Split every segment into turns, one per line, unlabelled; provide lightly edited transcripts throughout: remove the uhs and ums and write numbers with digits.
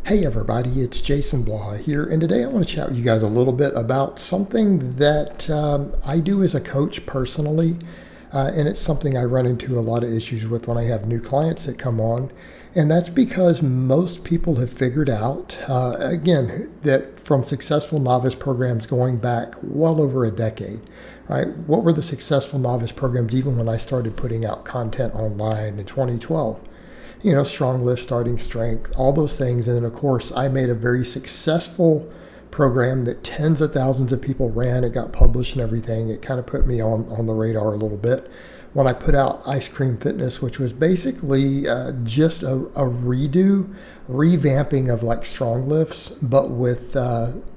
Hey everybody, it's Jason Blaha here, and today I want to chat with you guys a little bit about something that I do as a coach personally, and it's something I run into a lot of issues with when I have new clients that come on, and that's because most people have figured out, again, that from successful novice programs going back well over a decade, right? What were the successful novice programs even when I started putting out content online in 2012? Strong lift, starting strength, all those things. And then, of course, I made a very successful program that tens of thousands of people ran. It got published and everything. It kind of put me on the radar a little bit when I put out Ice Cream Fitness, which was basically just a revamping of like strong lifts, but with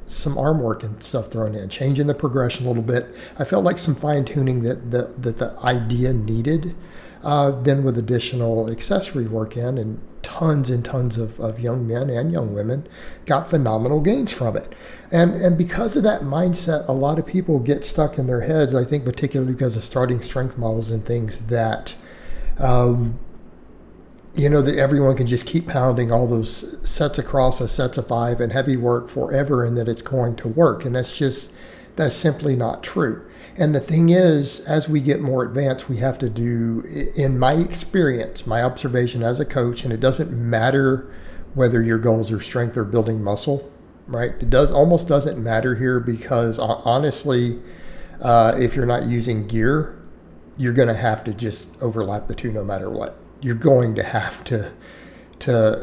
some arm work and stuff thrown in, changing the progression a little bit. I felt like some fine tuning that the idea needed. Then with additional accessory work in, and tons of young men and young women got phenomenal gains from it. And because of that mindset, a lot of people get stuck in their heads, I think particularly because of starting strength models and things that, that everyone can just keep pounding all those sets across a sets of 5 and heavy work forever and that it's going to work. And that's simply not true. And the thing is, as we get more advanced, we have to do, in my experience, my observation as a coach, and it doesn't matter whether your goals are strength or building muscle, right? It almost doesn't matter here because honestly, if you're not using gear, you're going to have to just overlap the two no matter what. You're going to have to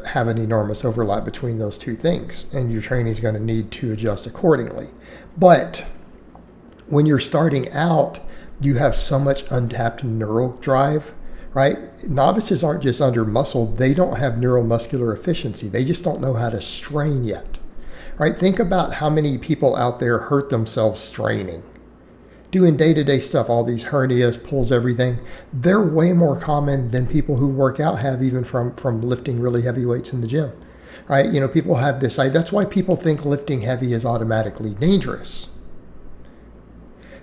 have an enormous overlap between those two things, and your training is going to need to adjust accordingly. But when you're starting out, you have so much untapped neural drive, right? Novices aren't just under muscle. They don't have neuromuscular efficiency. They just don't know how to strain yet, right? Think about how many people out there hurt themselves straining, doing day-to-day stuff, all these hernias, pulls, everything. They're way more common than people who work out have, even from lifting really heavy weights in the gym, right? People have this idea. That's why people think lifting heavy is automatically dangerous.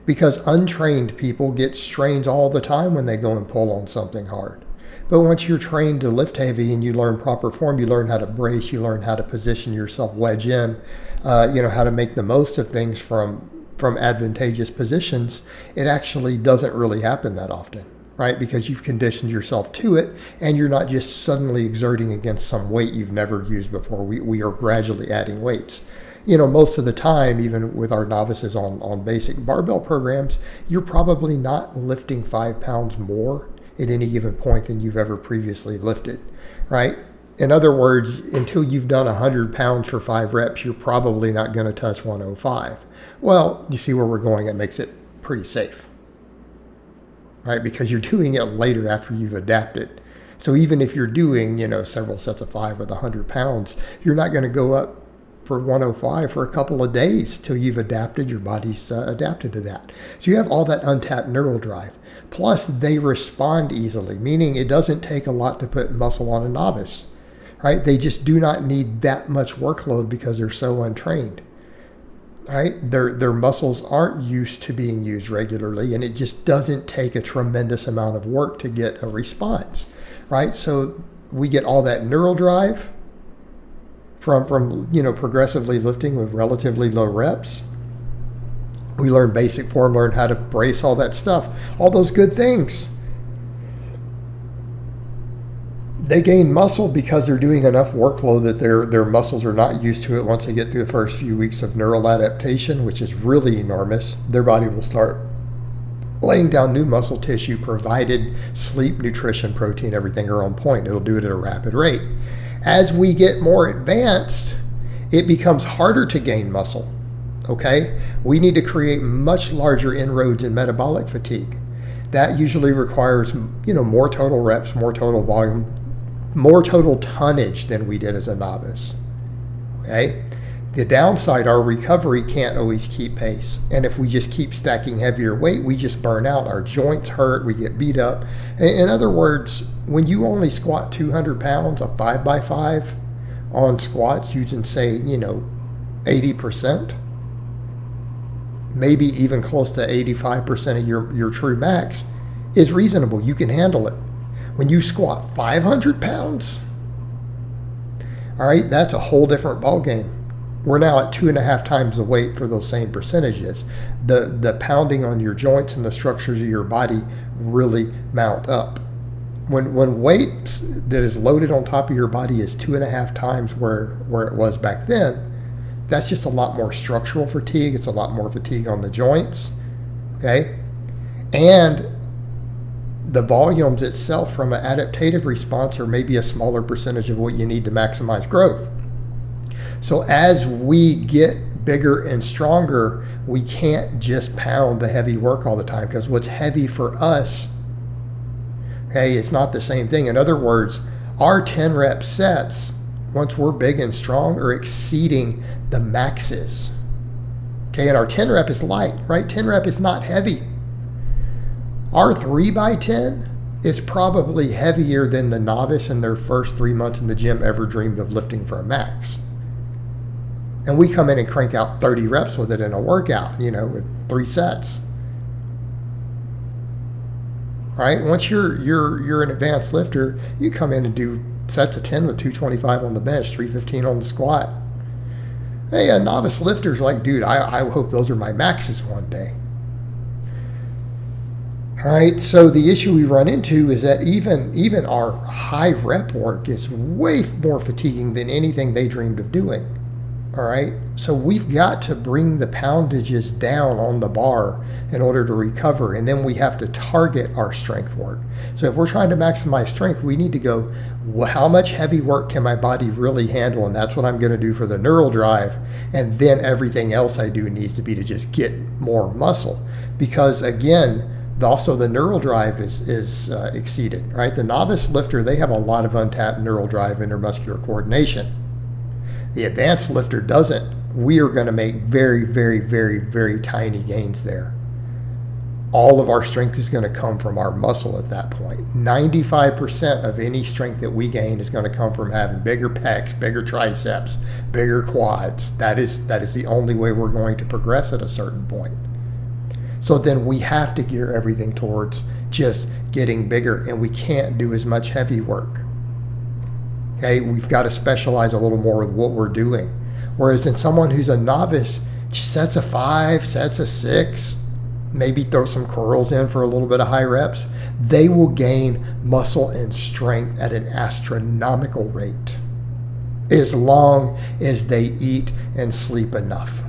Because untrained people get strains all the time when they go and pull on something hard. But once you're trained to lift heavy and you learn proper form, you learn how to brace, you learn how to position yourself, wedge in, how to make the most of things from advantageous positions, it actually doesn't really happen that often, right? Because you've conditioned yourself to it and you're not just suddenly exerting against some weight you've never used before. We are gradually adding weights. Most of the time, even with our novices on basic barbell programs, you're probably not lifting 5 pounds more at any given point than you've ever previously lifted, right? In other words, until you've done 100 pounds for 5 reps, you're probably not going to touch 105. Well, you see where we're going. It makes it pretty safe, right? Because you're doing it later after you've adapted. So even if you're doing, several sets of 5 with 100 pounds, you're not going to go up for 105 for a couple of days till you've adapted, your body's adapted to that. So you have all that untapped neural drive. Plus they respond easily, meaning it doesn't take a lot to put muscle on a novice, right? They just do not need that much workload because they're so untrained, right? Their muscles aren't used to being used regularly, and it just doesn't take a tremendous amount of work to get a response, right? So we get all that neural drive from progressively lifting with relatively low reps. We learn basic form, learn how to brace, all that stuff, all those good things. They gain muscle because they're doing enough workload that their muscles are not used to it. Once they get through the first few weeks of neural adaptation, which is really enormous, their body will start laying down new muscle tissue, provided sleep, nutrition, protein, everything are on point. It'll do it at a rapid rate. As we get more advanced, it becomes harder to gain muscle, okay? We need to create much larger inroads in metabolic fatigue. That usually requires, more total reps, more total volume, more total tonnage than we did as a novice, okay? The downside, our recovery can't always keep pace. And if we just keep stacking heavier weight, we just burn out. Our joints hurt, we get beat up. In other words, when you only squat 200 pounds, a 5x5 on squats using, say, 80%, maybe even close to 85% of your true max is reasonable. You can handle it. When you squat 500 pounds, All right, that's a whole different ball game. We're now at 2.5 times the weight for those same percentages. The pounding on your joints and the structures of your body really mount up. When weight that is loaded on top of your body is 2.5 times where it was back then, that's just a lot more structural fatigue. It's a lot more fatigue on the joints, okay? And the volumes itself from an adaptative response are maybe a smaller percentage of what you need to maximize growth. So as we get bigger and stronger, we can't just pound the heavy work all the time, because what's heavy for us, okay, it's not the same thing. In other words, our 10 rep sets, once we're big and strong, are exceeding the maxes. Okay, and our 10 rep is light, right? 10 rep is not heavy. Our 3x10 is probably heavier than the novice in their first 3 months in the gym ever dreamed of lifting for a max. And we come in and crank out 30 reps with it in a workout, with 3 sets. Right? Once you're an advanced lifter, you come in and do sets of 10 with 225 on the bench, 315 on the squat. Hey, a novice lifter's like, dude, I hope those are my maxes one day. All right, so the issue we run into is that even our high rep work is way more fatiguing than anything they dreamed of doing. All right, so we've got to bring the poundages down on the bar in order to recover, and then we have to target our strength work. So if we're trying to maximize strength, we need to go, well, how much heavy work can my body really handle? And that's what I'm going to do for the neural drive, and then everything else I do needs to be to just get more muscle, because again, also the neural drive is exceeded, right? The novice lifter, they have a lot of untapped neural drive intermuscular coordination. The advanced lifter doesn't. We are going to make very, very, very, very tiny gains there. All of our strength is going to come from our muscle at that point. 95% of any strength that we gain is going to come from having bigger pecs, bigger triceps, bigger quads. That is the only way we're going to progress at a certain point. So then we have to gear everything towards just getting bigger, and we can't do as much heavy work. Okay, we've got to specialize a little more with what we're doing. Whereas in someone who's a novice, sets of 5, sets of 6, maybe throw some curls in for a little bit of high reps, they will gain muscle and strength at an astronomical rate, as long as they eat and sleep enough.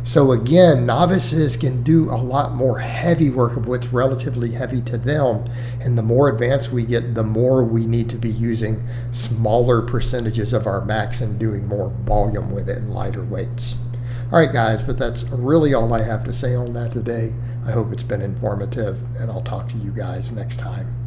So again, novices can do a lot more heavy work of what's relatively heavy to them. And the more advanced we get, the more we need to be using smaller percentages of our max and doing more volume with it and lighter weights. All right, guys, but that's really all I have to say on that today. I hope it's been informative, and I'll talk to you guys next time.